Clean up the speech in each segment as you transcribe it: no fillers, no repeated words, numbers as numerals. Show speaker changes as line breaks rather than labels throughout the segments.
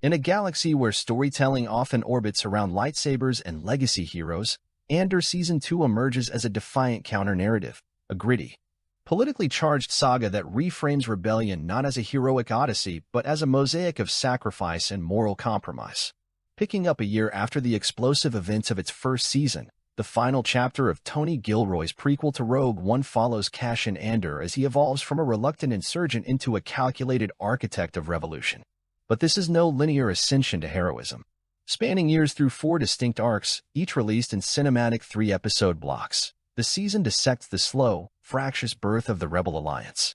In a galaxy where storytelling often orbits around lightsabers and legacy heroes, Andor Season 2 emerges as a defiant counter-narrative, a gritty, politically charged saga that reframes rebellion not as a heroic odyssey but as a mosaic of sacrifice and moral compromise. Picking up a year after the explosive events of its first season, the final chapter of Tony Gilroy's prequel to Rogue One follows Cassian Andor as he evolves from a reluctant insurgent into a calculated architect of revolution. But this is no linear ascension to heroism. Spanning years through 4 distinct arcs, each released in cinematic 3-episode blocks, the season dissects the slow, fractious birth of the Rebel Alliance,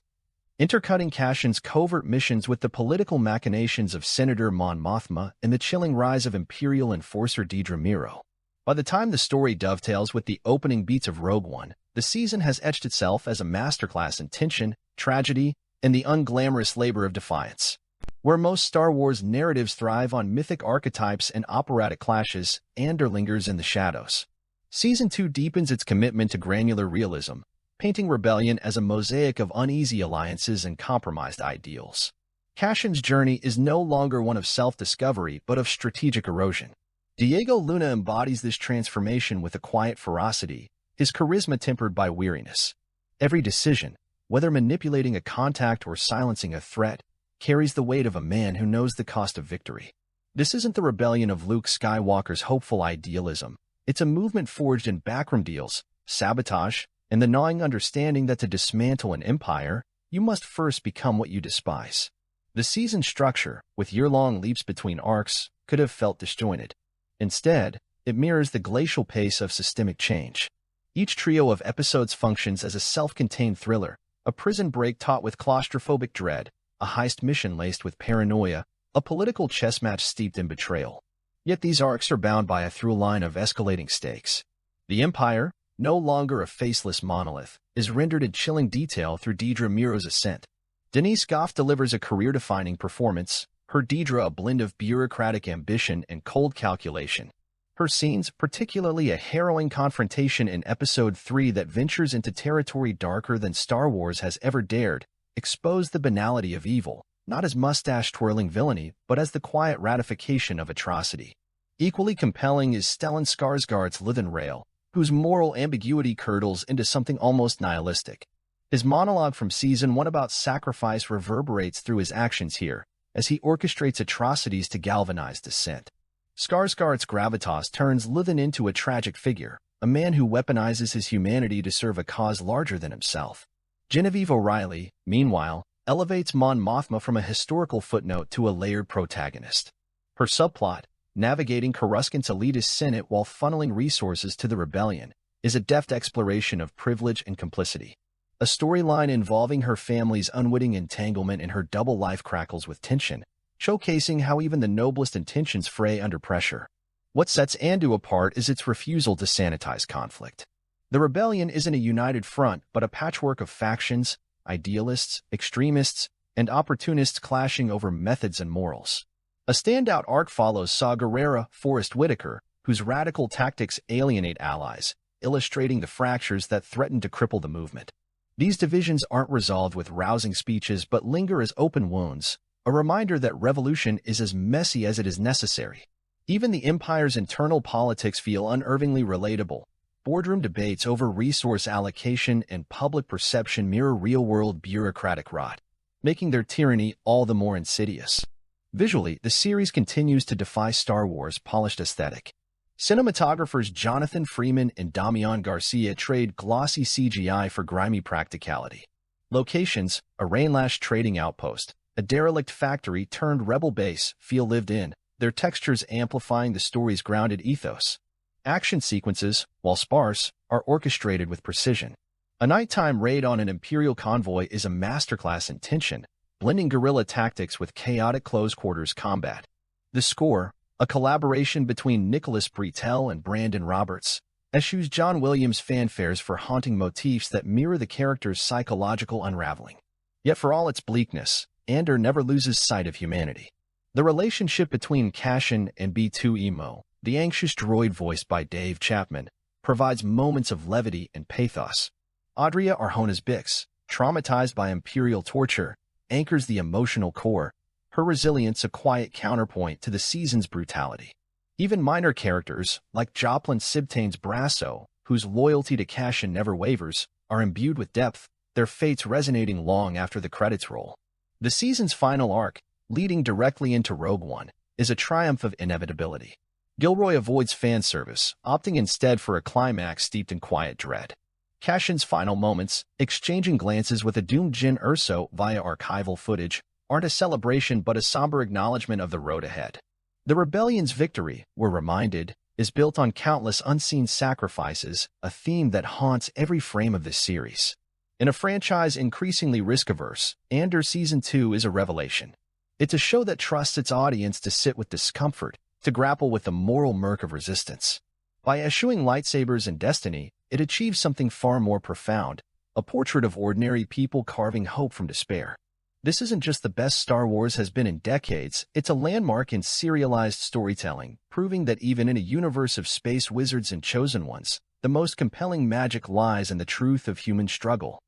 intercutting Cassian's covert missions with the political machinations of Senator Mon Mothma and the chilling rise of Imperial enforcer Dedra Meero. By the time the story dovetails with the opening beats of Rogue One, the season has etched itself as a masterclass in tension, tragedy, and the unglamorous labor of defiance. Where most Star Wars narratives thrive on mythic archetypes and operatic clashes, Andor lingers in the shadows. Season 2 deepens its commitment to granular realism, painting rebellion as a mosaic of uneasy alliances and compromised ideals. Cassian's journey is no longer one of self-discovery but of strategic erosion. Diego Luna embodies this transformation with a quiet ferocity, his charisma tempered by weariness. Every decision, whether manipulating a contact or silencing a threat, carries the weight of a man who knows the cost of victory. This isn't the rebellion of Luke Skywalker's hopeful idealism. It's a movement forged in backroom deals, sabotage, and the gnawing understanding that to dismantle an empire, you must first become what you despise. The season structure, with year-long leaps between arcs, could have felt disjointed. Instead, it mirrors the glacial pace of systemic change. Each trio of episodes functions as a self-contained thriller, a prison break taut with claustrophobic dread, a heist mission laced with paranoia, a political chess match steeped in betrayal. Yet these arcs are bound by a through line of escalating stakes. The Empire, no longer a faceless monolith, is rendered in chilling detail through Dedra Meero's ascent. Denise Gough delivers a career-defining performance, her Dedra a blend of bureaucratic ambition and cold calculation. Her scenes, particularly a harrowing confrontation in Episode 3 that ventures into territory darker than Star Wars has ever dared, expose the banality of evil, not as mustache-twirling villainy, but as the quiet ratification of atrocity. Equally compelling is Stellan Skarsgård's Lithen Rail, whose moral ambiguity curdles into something almost nihilistic. His monologue from Season 1 about sacrifice reverberates through his actions here, as he orchestrates atrocities to galvanize dissent. Skarsgård's gravitas turns Lithen into a tragic figure, a man who weaponizes his humanity to serve a cause larger than himself. Genevieve O'Reilly, meanwhile, elevates Mon Mothma from a historical footnote to a layered protagonist. Her subplot, navigating Coruscant's elitist Senate while funneling resources to the rebellion, is a deft exploration of privilege and complicity. A storyline involving her family's unwitting entanglement and her double life crackles with tension, showcasing how even the noblest intentions fray under pressure. What sets Andor apart is its refusal to sanitize conflict. The rebellion isn't a united front, but a patchwork of factions, idealists, extremists, and opportunists clashing over methods and morals. A standout arc follows Saw Gerrera, Forrest Whitaker, whose radical tactics alienate allies, illustrating the fractures that threaten to cripple the movement. These divisions aren't resolved with rousing speeches but linger as open wounds, a reminder that revolution is as messy as it is necessary. Even the Empire's internal politics feel unnervingly relatable. Boardroom debates over resource allocation and public perception mirror real-world bureaucratic rot, making their tyranny all the more insidious. Visually, the series continues to defy Star Wars' polished aesthetic. Cinematographers Jonathan Freeman and Damian Garcia trade glossy CGI for grimy practicality. Locations, a Rainlash trading outpost, a derelict factory turned rebel base, feel lived in, their textures amplifying the story's grounded ethos. Action sequences, while sparse, are orchestrated with precision. A nighttime raid on an Imperial convoy is a masterclass in tension, blending guerrilla tactics with chaotic close-quarters combat. The score, a collaboration between Nicholas Britell and Brandon Roberts, eschews John Williams' fanfares for haunting motifs that mirror the character's psychological unraveling. Yet for all its bleakness, Andor never loses sight of humanity. The relationship between Cassian and B2EMO, the anxious droid voiced by Dave Chapman, provides moments of levity and pathos. Adria Arjona's Bix, traumatized by Imperial torture, anchors the emotional core, her resilience a quiet counterpoint to the season's brutality. Even minor characters, like Joplin Sibtain's Brasso, whose loyalty to Cassian never wavers, are imbued with depth, their fates resonating long after the credits roll. The season's final arc, leading directly into Rogue One, is a triumph of inevitability. Gilroy avoids fan service, opting instead for a climax steeped in quiet dread. Cassian's final moments, exchanging glances with a doomed Jyn Erso via archival footage, aren't a celebration but a somber acknowledgement of the road ahead. The rebellion's victory, we're reminded, is built on countless unseen sacrifices, a theme that haunts every frame of this series. In a franchise increasingly risk-averse, Andor Season 2 is a revelation. It's a show that trusts its audience to sit with discomfort, to grapple with the moral murk of resistance. By eschewing lightsabers and destiny, it achieves something far more profound, a portrait of ordinary people carving hope from despair. This isn't just the best Star Wars has been in decades, it's a landmark in serialized storytelling, proving that even in a universe of space wizards and chosen ones, the most compelling magic lies in the truth of human struggle.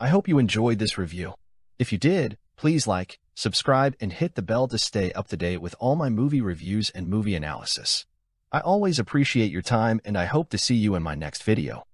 I hope you enjoyed this review. If you did, please like, subscribe, and hit the bell to stay up to date with all my movie reviews and movie analysis. I always appreciate your time, and I hope to see you in my next video.